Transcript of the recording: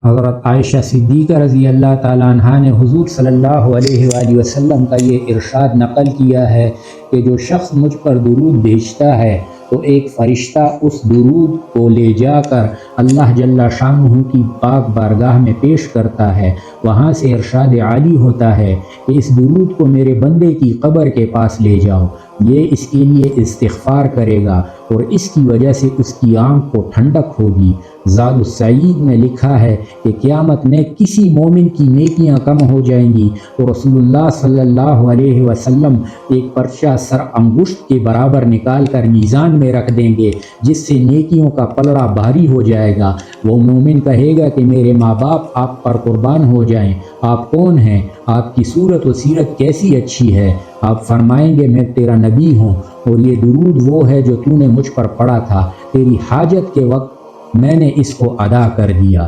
हज़रत आयशा सिद्दीक़ा रज़ी अल्लाह ताला अन्हा ने हुज़ूर सल्लल्लाहु अलैहि वसल्लम का ये इरशाद नक़ल किया है कि जो शख्स मुझ पर दुरूद भेजता है तो एक फ़रिश्ता उस दुरूद को ले जाकर अल्लाह जल्ला शानुहु की पाक बारगाह में पेश करता है। वहाँ से इरशाद आली होता है कि इस दुरूद को मेरे बंदे की कब्र के पास ले जाओ, ये इसके लिए इस्तिग़फ़ार करेगा और इसकी वजह से उसकी आँख को ठंडक होगी। ज़ादुस सईद में लिखा है कि क़यामत में किसी मोमिन की नेकियां कम हो जाएंगी तो रसूलुल्लाह सल्लल्लाहु अलैहि वसल्लम एक पर्चा सर अंगुश्त के बराबर निकाल कर मीज़ान में रख देंगे, जिससे नेकियों का पलड़ा भारी हो जाएगा। वो मोमिन कहेगा कि मेरे माँ बाप आप पर कुर्बान हो जाएं, आप कौन हैं, आपकी सूरत व सीरत कैसी अच्छी है। आप फरमाएंगे मैं तेरा नबी हूँ और ये दुरूद वो है जो तूने मुझ पर पढ़ा था, तेरी हाजत के वक्त मैंने इसको अदा कर दिया।